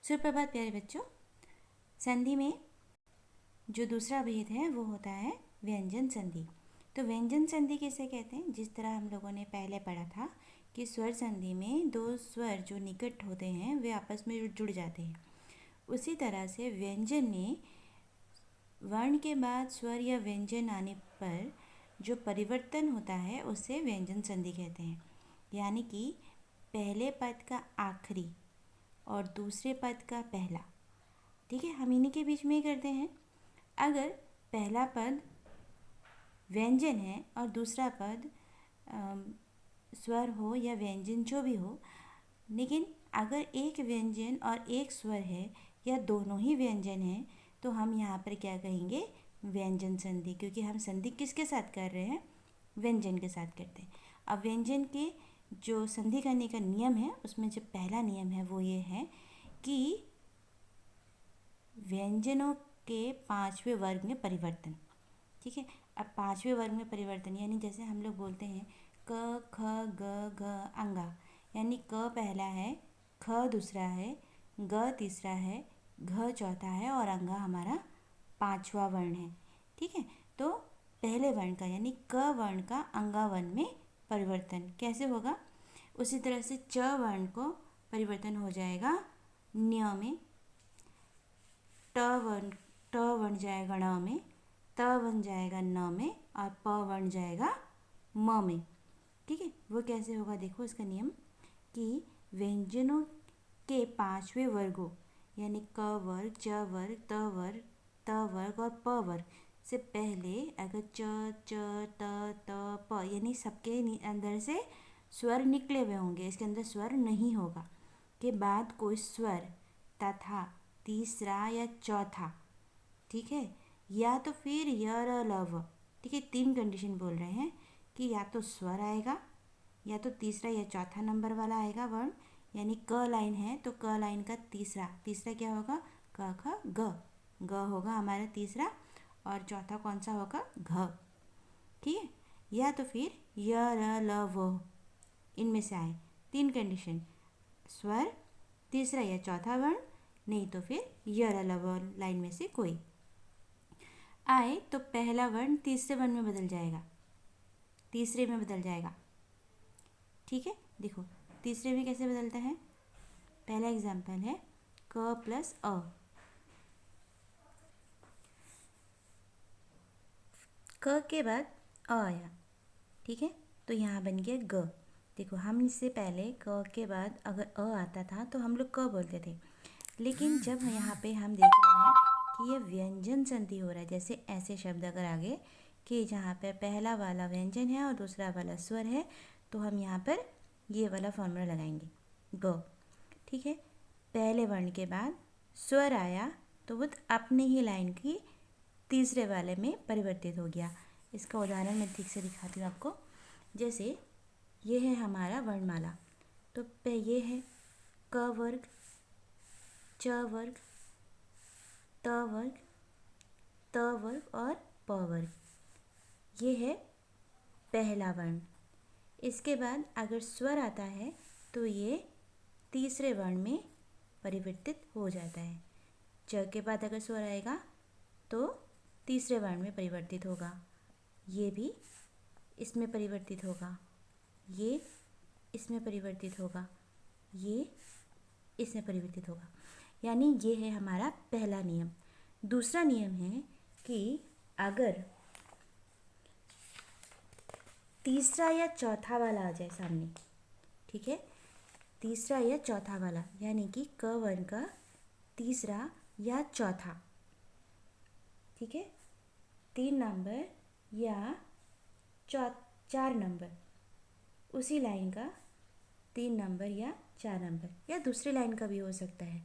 सुप्रभात प्यारे बच्चों। संधि में जो दूसरा भेद है वो होता है व्यंजन संधि। तो व्यंजन संधि किसे कहते हैं? जिस तरह हम लोगों ने पहले पढ़ा था कि स्वर संधि में दो स्वर जो निकट होते हैं वे आपस में जुड़ जाते हैं, उसी तरह से व्यंजन में वर्ण के बाद स्वर या व्यंजन आने पर जो परिवर्तन होता है उसे व्यंजन संधि कहते हैं। यानी कि पहले पद का आखिरी और दूसरे पद का पहला, ठीक है, हम इन्हीं के बीच में ही करते हैं। अगर पहला पद व्यंजन है और दूसरा पद स्वर हो या व्यंजन जो भी हो, लेकिन अगर एक व्यंजन और एक स्वर है या दोनों ही व्यंजन हैं तो हम यहाँ पर क्या कहेंगे? व्यंजन संधि, क्योंकि हम संधि किसके साथ कर रहे हैं? व्यंजन के साथ करते हैं। अब व्यंजन के जो संधि करने का नियम है उसमें जो पहला नियम है वो ये है कि व्यंजनों के पांचवें वर्ग में परिवर्तन। ठीक है, अब पांचवें वर्ग में परिवर्तन यानी जैसे हम लोग बोलते हैं क ख ग घ अंगा, यानी क पहला है, ख दूसरा है, ग तीसरा है, घ चौथा है और अंगा हमारा पांचवा वर्ण है। ठीक है, तो पहले वर्ण का यानी क वर्ण का अंगा वर्ण में परिवर्तन कैसे होगा? उसी तरह से च वर्ण को परिवर्तन हो जाएगा न्य में, ट बन जाएगा ण में, त बन जाएगा न में और प बन जाएगा म में। ठीक है, वो कैसे होगा? देखो इसका नियम कि व्यंजनों के पांचवें वर्गों यानी क वर्ग, च वर्ग, त वर्ग और प वर्ग से पहले अगर च त प यानी सबके अंदर से स्वर निकले हुए होंगे, इसके अंदर स्वर नहीं होगा, के बाद कोई स्वर तथा तीसरा या चौथा, ठीक है, या तो फिर य र ल व, ठीक है, तीन कंडीशन बोल रहे हैं कि या तो स्वर आएगा या तो तीसरा या चौथा नंबर वाला आएगा वर्ण, यानी क लाइन है तो क लाइन का तीसरा क्या होगा? क ख ग, ग होगा हमारा तीसरा और चौथा कौन सा होगा? घ। ठीक है, या तो फिर य र ल व, इनमें से आए तीन कंडीशन, स्वर, तीसरा या चौथा वर्ण, नहीं तो फिर य र ल व लाइन में से कोई आए तो पहला वर्ण तीसरे वर्ण में बदल जाएगा, तीसरे में बदल जाएगा। ठीक है, देखो तीसरे में कैसे बदलता है? पहला एग्जाम्पल है क प्लस अ, क के बाद अ आया, ठीक है, तो यहाँ बन गया ग। देखो हम इससे पहले क के बाद अगर अ आता था तो हम लोग क बोलते थे, लेकिन जब यहाँ पे हम देख रहे हैं कि ये व्यंजन संधि हो रहा है, जैसे ऐसे शब्द अगर आगे कि जहाँ पे पहला वाला व्यंजन है और दूसरा वाला स्वर है, तो हम यहाँ पर ये वाला फॉर्मूला लगाएंगे ग। ठीक है, पहले वर्ण के बाद स्वर आया तो वो अपने ही लाइन की तीसरे वाले में परिवर्तित हो गया। इसका उदाहरण मैं ठीक से दिखाती हूँ आपको। जैसे ये है हमारा वर्णमाला, तो ये है क वर्ग, च वर्ग, त वर्ग, त वर्ग और प वर्ग, ये है पहला वर्ण। इसके बाद अगर स्वर आता है तो ये तीसरे वर्ण में परिवर्तित हो जाता है। च के बाद अगर स्वर आएगा तो तीसरे वर्ण में परिवर्तित होगा, ये भी इसमें परिवर्तित होगा, ये इसमें परिवर्तित होगा, ये इसमें परिवर्तित होगा, यानी ये है हमारा पहला नियम। दूसरा नियम है कि अगर तीसरा या चौथा वाला आ जाए सामने, ठीक है, तीसरा या चौथा वाला यानी कि क वर्ण का तीसरा या चौथा, ठीक है, 3 नंबर या 4 नंबर, उसी लाइन का 3 नंबर या 4 नंबर या दूसरी लाइन का भी हो सकता है।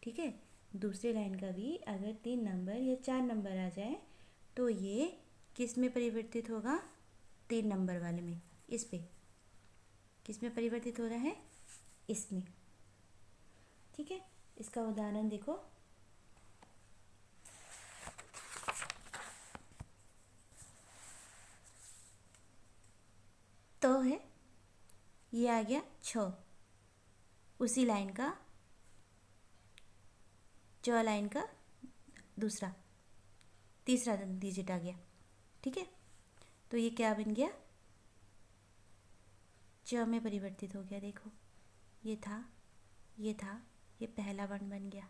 ठीक है, दूसरी लाइन का भी अगर 3 नंबर या 4 नंबर आ जाए तो ये किस में परिवर्तित होगा? 3 नंबर वाले में, इस पे किस में परिवर्तित हो रहा है? इसमें। ठीक है, इसका उदाहरण देखो, तो है, ये आ गया छ, उसी लाइन का च लाइन का तीसरा डिजिट आ गया। ठीक है, तो ये क्या बन गया, च में परिवर्तित हो गया। देखो ये था, ये था, ये पहला वर्ण बन गया।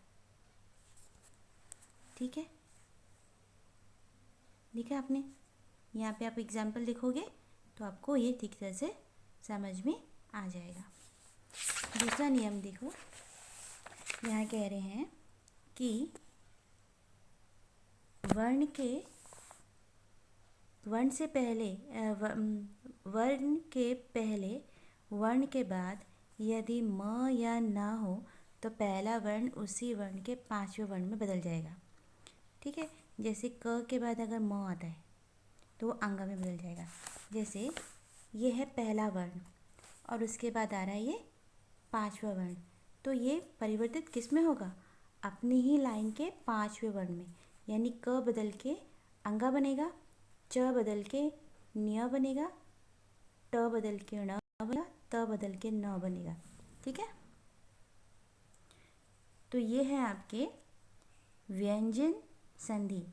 ठीक है, देखा आपने, यहाँ पे आप एग्जाम्पल देखोगे तो आपको ये ठीक तरह से समझ में आ जाएगा। दूसरा नियम देखो, यहाँ कह रहे हैं कि वर्ण से पहले वर्ण के पहले वर्ण के बाद यदि म या न हो तो पहला वर्ण उसी वर्ण के पांचवें वर्ण में बदल जाएगा। ठीक है, जैसे क के बाद अगर म आता है तो वो अंगा में बदल जाएगा। जैसे ये है पहला वर्ण और उसके बाद आ रहा है ये पांचवा वर्ण, तो ये परिवर्तित किस में होगा, अपनी ही लाइन के पांचवें वर्ण में। यानी क बदल के अंगा बनेगा, च बदल के न्य बनेगा, ट बदल के ण बनेगा, त बदल के न बनेगा। ठीक है, तो ये है आपके व्यंजन संधि।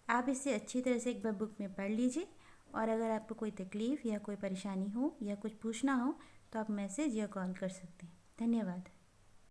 आप इसे अच्छी तरह से एक बार बुक में पढ़ लीजिए, और अगर आपको कोई तकलीफ़ या कोई परेशानी हो या कुछ पूछना हो तो आप मैसेज या कॉल कर सकते हैं। धन्यवाद।